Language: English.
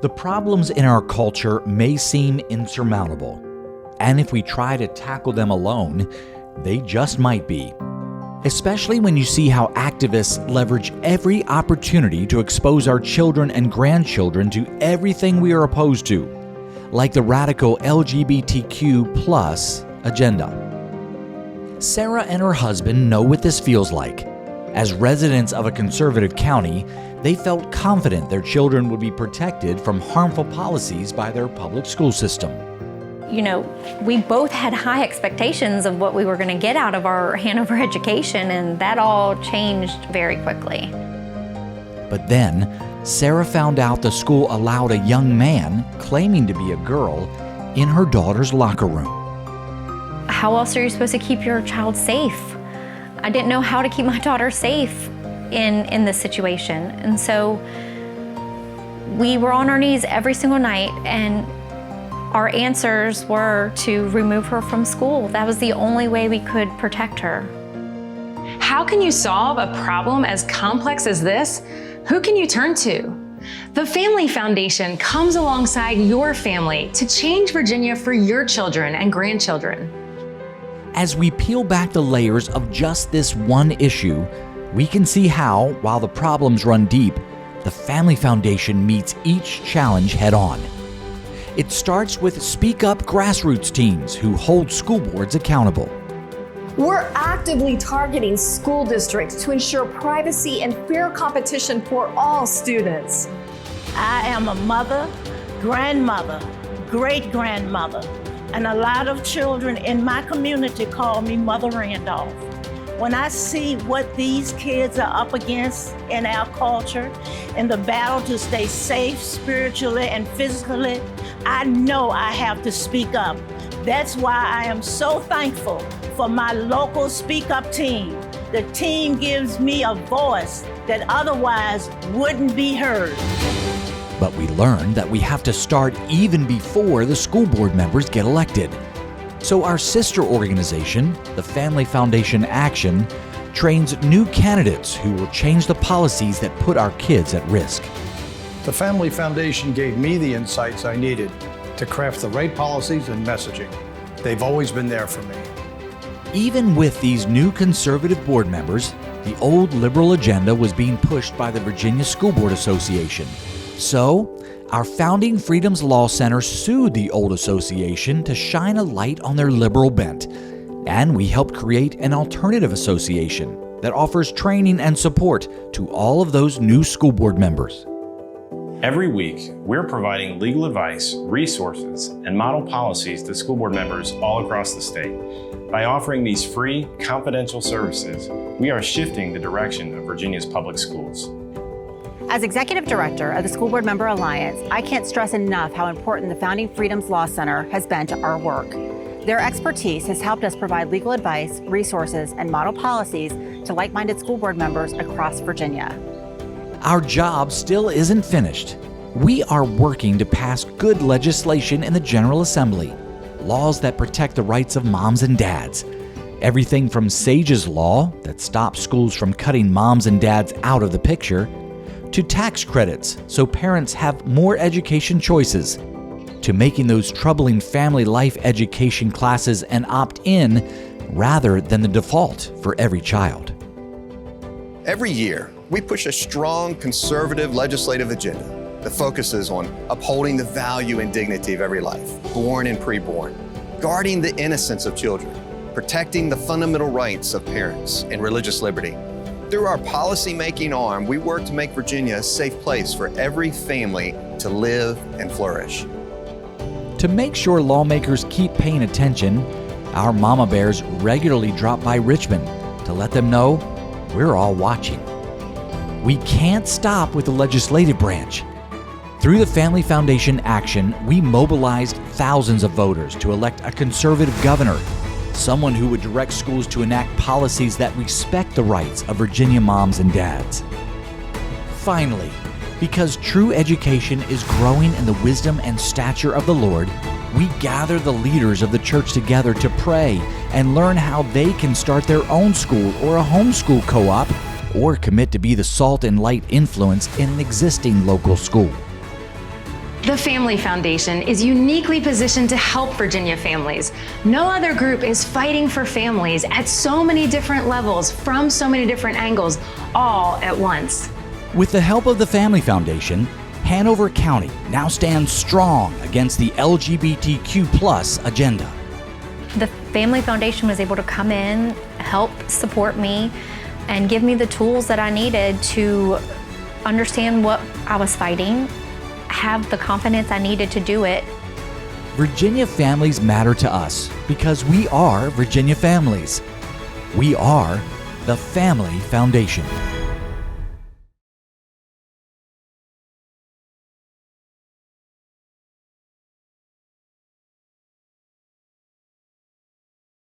The problems in our culture may seem insurmountable, and if we try to tackle them alone, they just might be. Especially when you see how activists leverage every opportunity to expose our children and grandchildren to everything we are opposed to, like the radical LGBTQ+ agenda. Sarah and her husband know what this feels like. As residents of a conservative county, they felt confident their children would be protected from harmful policies by their public school system. You know, we both had high expectations of what we were going to get out of our Hanover education, and that all changed very quickly. But then, Sarah found out the school allowed a young man, claiming to be a girl, in her daughter's locker room. How else are you supposed to keep your child safe? I didn't know how to keep my daughter safe in this situation. And so we were on our knees every single night, and our answers were to remove her from school. That was the only way we could protect her. How can you solve a problem as complex as this? Who can you turn to? The Family Foundation comes alongside your family to change Virginia for your children and grandchildren. As we peel back the layers of just this one issue, we can see how, while the problems run deep, the Family Foundation meets each challenge head-on. It starts with Speak Up grassroots teams who hold school boards accountable. We're actively targeting school districts to ensure privacy and fair competition for all students. I am a mother, grandmother, great-grandmother, and a lot of children in my community call me Mother Randolph. When I see what these kids are up against in our culture, in the battle to stay safe spiritually and physically, I know I have to speak up. That's why I am so thankful for my local Speak Up team. The team gives me a voice that otherwise wouldn't be heard. But we learned that we have to start even before the school board members get elected. So our sister organization, the Family Foundation Action, trains new candidates who will change the policies that put our kids at risk. The Family Foundation gave me the insights I needed to craft the right policies and messaging. They've always been there for me. Even with these new conservative board members, the old liberal agenda was being pushed by the Virginia School Board Association. So, our Founding Freedoms Law Center sued the old association to shine a light on their liberal bent, and we helped create an alternative association that offers training and support to all of those new school board members. Every week, we're providing legal advice, resources, and model policies to school board members all across the state. By offering these free, confidential services, we are shifting the direction of Virginia's public schools. As Executive Director of the School Board Member Alliance, I can't stress enough how important the Founding Freedoms Law Center has been to our work. Their expertise has helped us provide legal advice, resources, and model policies to like-minded school board members across Virginia. Our job still isn't finished. We are working to pass good legislation in the General Assembly, laws that protect the rights of moms and dads. Everything from SAGE's law that stops schools from cutting moms and dads out of the picture, to tax credits so parents have more education choices, to making those troubling family life education classes an opt-in rather than the default for every child. Every year, we push a strong conservative legislative agenda that focuses on upholding the value and dignity of every life, born and preborn, guarding the innocence of children, protecting the fundamental rights of parents and religious liberty. Through our policy-making arm, we work to make Virginia a safe place for every family to live and flourish. To make sure lawmakers keep paying attention, our mama bears regularly drop by Richmond to let them know we're all watching. We can't stop with the legislative branch. Through the Family Foundation Action, we mobilized thousands of voters to elect a conservative governor, someone who would direct schools to enact policies that respect the rights of Virginia moms and dads. Finally, because true education is growing in the wisdom and stature of the Lord, we gather the leaders of the church together to pray and learn how they can start their own school or a homeschool co-op, or commit to be the salt and light influence in an existing local school. The Family Foundation is uniquely positioned to help Virginia families. No other group is fighting for families at so many different levels, from so many different angles, all at once. With the help of the Family Foundation, Hanover County now stands strong against the LGBTQ+ agenda. The Family Foundation was able to come in, help support me, and give me the tools that I needed to understand what I was fighting, have the confidence I needed to do it. Virginia families matter to us because we are Virginia families. We are the Family Foundation.